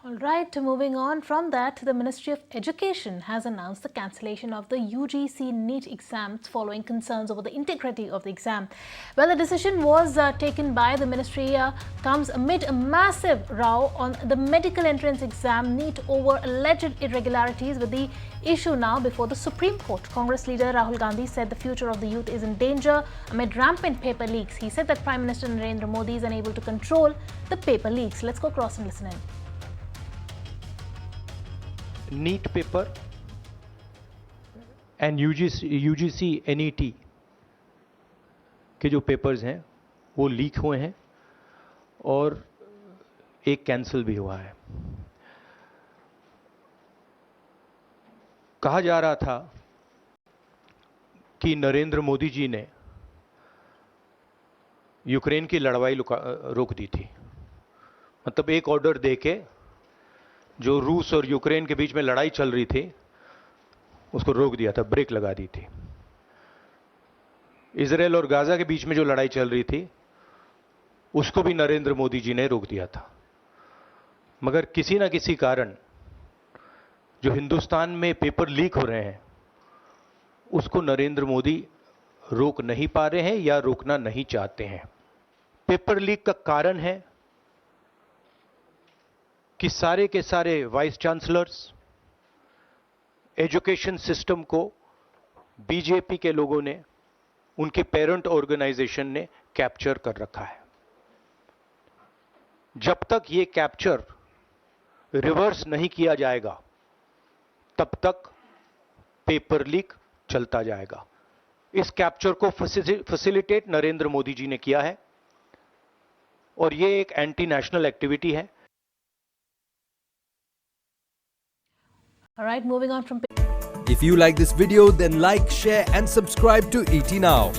All right, moving on from that, the Ministry of Education has announced the cancellation of the UGC NEET exams following concerns over the integrity of the exam. Well, the decision was taken by the ministry comes amid a massive row on the medical entrance exam NEET over alleged irregularities, with the issue now before the Supreme Court. Congress leader Rahul Gandhi said the future of the youth is in danger amid rampant paper leaks. He said that Prime Minister Narendra Modi is unable to control the paper leaks. Let's go across and listen in. NEET paper and UGC NET के जो papers हैं वो leak हुए हैं और एक cancel भी हुआ है। कहा जा रहा था कि नरेंद्र मोदी जी ने यूक्रेन की लड़ाई रोक दी थी, मतलब एक ऑर्डर देके जो रूस और यूक्रेन के बीच में लड़ाई चल रही थी उसको रोक दिया था, ब्रेक लगा दी थी। इजराइल और गाजा के बीच में जो लड़ाई चल रही थी उसको भी नरेंद्र मोदी जी ने रोक दिया था। मगर किसी ना किसी कारण जो हिंदुस्तान में पेपर लीक हो रहे हैं उसको नरेंद्र मोदी रोक नहीं पा रहे हैं या रोकना नहीं चाहते हैं। पेपर लीक का कारण है कि सारे के सारे वाइस चांसलर्स, एजुकेशन सिस्टम को बीजेपी के लोगों ने, उनके पेरेंट ऑर्गेनाइजेशन ने कैप्चर कर रखा है। जब तक ये कैप्चर रिवर्स नहीं किया जाएगा तब तक पेपर लीक चलता जाएगा। इस कैप्चर को फैसिलिटेट नरेंद्र मोदी जी ने किया है और ये एक एंटी नेशनल एक्टिविटी है। All right, moving on from... If you like this video, then like, share and subscribe to ET Now.